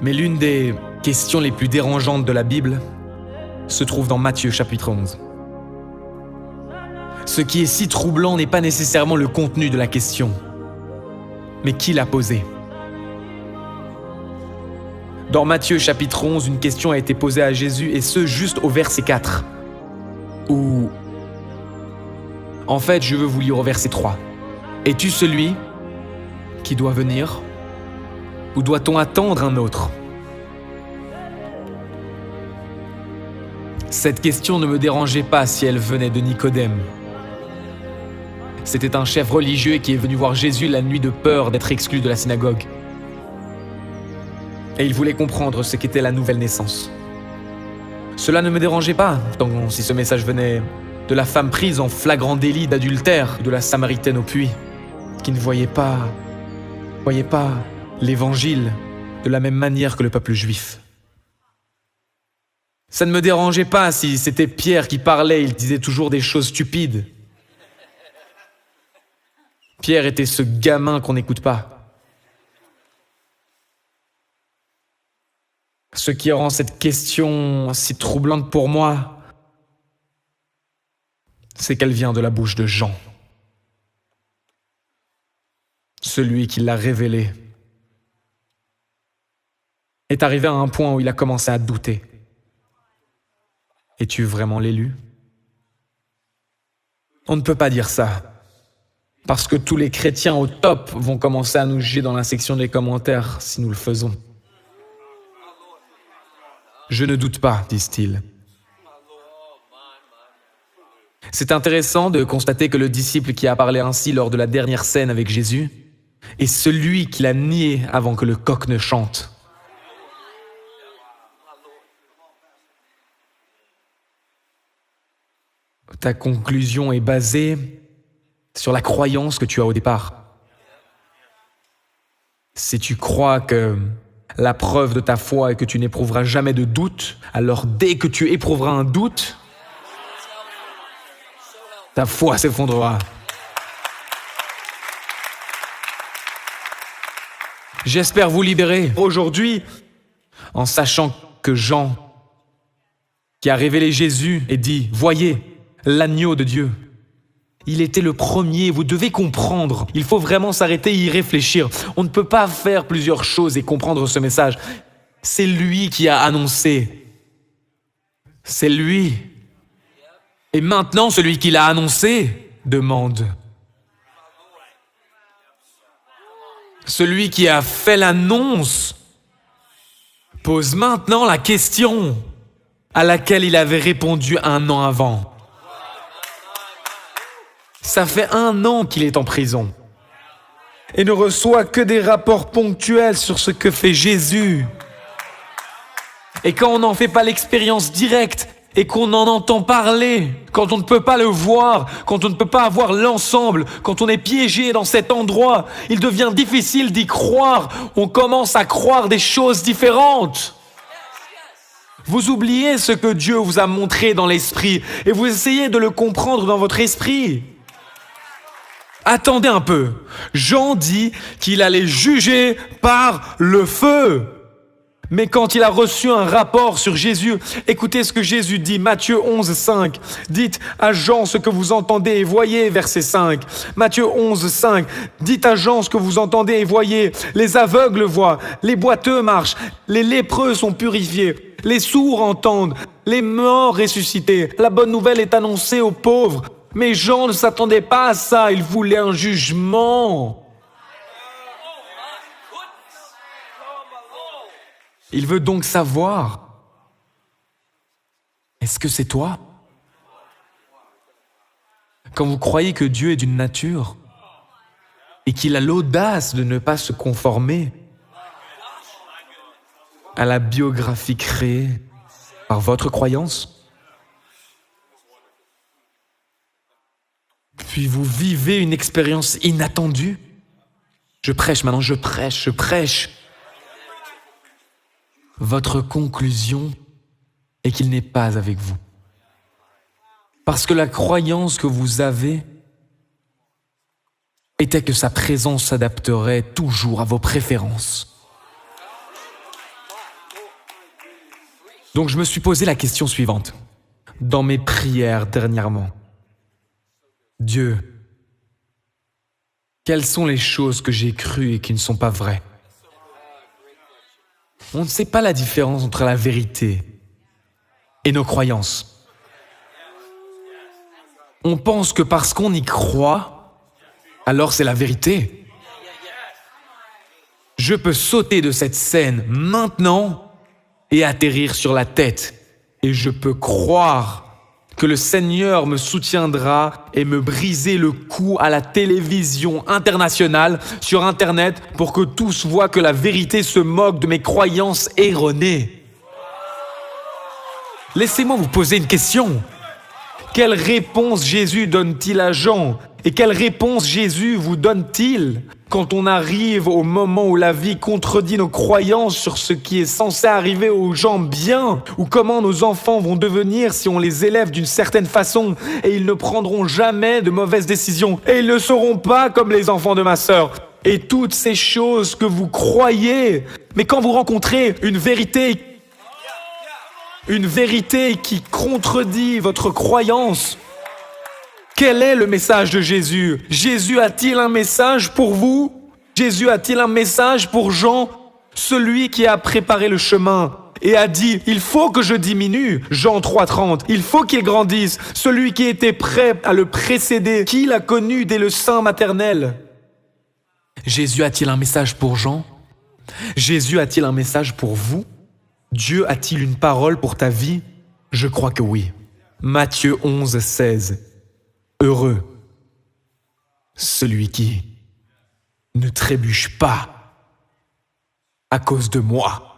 Mais l'une des questions les plus dérangeantes de la Bible se trouve dans Matthieu chapitre 11. Ce qui est si troublant n'est pas nécessairement le contenu de la question, mais qui l'a posée. Dans Matthieu chapitre 11, une question a été posée à Jésus, et ce, juste au verset 4. Ou... En fait, je veux vous lire au verset 3. « Es-tu celui qui doit venir, ou doit-on attendre un autre ?» Cette question ne me dérangeait pas si elle venait de Nicodème. C'était un chef religieux qui est venu voir Jésus la nuit de peur d'être exclu de la synagogue. Et il voulait comprendre ce qu'était la nouvelle naissance. Cela ne me dérangeait pas, tant si ce message venait de la femme prise en flagrant délit d'adultère, de la Samaritaine au puits, qui ne voyait pas l'évangile de la même manière que le peuple juif. Ça ne me dérangeait pas si c'était Pierre qui parlait, il disait toujours des choses stupides. Pierre était ce gamin qu'on n'écoute pas. Ce qui rend cette question si troublante pour moi, c'est qu'elle vient de la bouche de Jean, celui qui l'a révélé, est arrivé à un point où il a commencé à douter. Es-tu vraiment l'élu? On ne peut pas dire ça, parce que tous les chrétiens au top vont commencer à nous juger dans la section des commentaires si nous le faisons. Je ne doute pas, disent-ils. C'est intéressant de constater que le disciple qui a parlé ainsi lors de la dernière scène avec Jésus est celui qui l'a nié avant que le coq ne chante. Ta conclusion est basée sur la croyance que tu as au départ. Si tu crois que la preuve de ta foi est que tu n'éprouveras jamais de doute, alors dès que tu éprouveras un doute, ta foi s'effondrera. J'espère vous libérer aujourd'hui en sachant que Jean, qui a révélé Jésus et dit « Voyez, l'agneau de Dieu ». Il était le premier, vous devez comprendre. Il faut vraiment s'arrêter et y réfléchir. On ne peut pas faire plusieurs choses et comprendre ce message. C'est lui qui a annoncé. C'est lui. Et maintenant, celui qui l'a annoncé demande. Celui qui a fait l'annonce pose maintenant la question à laquelle il avait répondu 1 an avant. Ça fait 1 an qu'il est en prison et ne reçoit que des rapports ponctuels sur ce que fait Jésus. Et quand on n'en fait pas l'expérience directe et qu'on en entend parler, quand on ne peut pas le voir, quand on ne peut pas avoir l'ensemble, quand on est piégé dans cet endroit, il devient difficile d'y croire. On commence à croire des choses différentes. Vous oubliez ce que Dieu vous a montré dans l'esprit et vous essayez de le comprendre dans votre esprit. Attendez un peu. Jean dit qu'il allait juger par le feu. Mais quand il a reçu un rapport sur Jésus, écoutez ce que Jésus dit, Matthieu 11, 5. Dites à Jean ce que vous entendez et voyez, verset 5. Matthieu 11, 5. Dites à Jean ce que vous entendez et voyez. Les aveugles voient, les boiteux marchent, les lépreux sont purifiés, les sourds entendent, les morts ressuscités. La bonne nouvelle est annoncée aux pauvres. Mais Jean ne s'attendait pas à ça, il voulait un jugement. Il veut donc savoir, est-ce que c'est toi? Quand vous croyez que Dieu est d'une nature et qu'il a l'audace de ne pas se conformer à la biographie créée par votre croyance, puis vous vivez une expérience inattendue. Je prêche maintenant, je prêche. Votre conclusion est qu'il n'est pas avec vous. Parce que la croyance que vous avez était que sa présence s'adapterait toujours à vos préférences. Donc je me suis posé la question suivante. Dans mes prières dernièrement, Dieu, quelles sont les choses que j'ai crues et qui ne sont pas vraies? On ne sait pas la différence entre la vérité et nos croyances. On pense que parce qu'on y croit, alors c'est la vérité. Je peux sauter de cette scène maintenant et atterrir sur la tête. Et je peux croire que le Seigneur me soutiendra et me briser le cou à la télévision internationale, sur Internet, pour que tous voient que la vérité se moque de mes croyances erronées. Laissez-moi vous poser une question. Quelle réponse Jésus donne-t-il à Jean? Et quelle réponse Jésus vous donne-t-il quand on arrive au moment où la vie contredit nos croyances sur ce qui est censé arriver aux gens bien, ou comment nos enfants vont devenir si on les élève d'une certaine façon, et ils ne prendront jamais de mauvaises décisions, et ils ne seront pas comme les enfants de ma sœur. Et toutes ces choses que vous croyez, mais quand vous rencontrez une vérité qui contredit votre croyance, quel est le message de Jésus? Jésus a-t-il un message pour vous? Jésus a-t-il un message pour Jean, celui qui a préparé le chemin et a dit « Il faut que je diminue », Jean 3,30, « Il faut qu'il grandisse », celui qui était prêt à le précéder, qui l'a connu dès le sein maternel. Jésus a-t-il un message pour Jean? Jésus a-t-il un message pour vous? Dieu a-t-il une parole pour ta vie? Je crois que oui. Matthieu 11, 16. Heureux celui qui ne trébuche pas à cause de moi.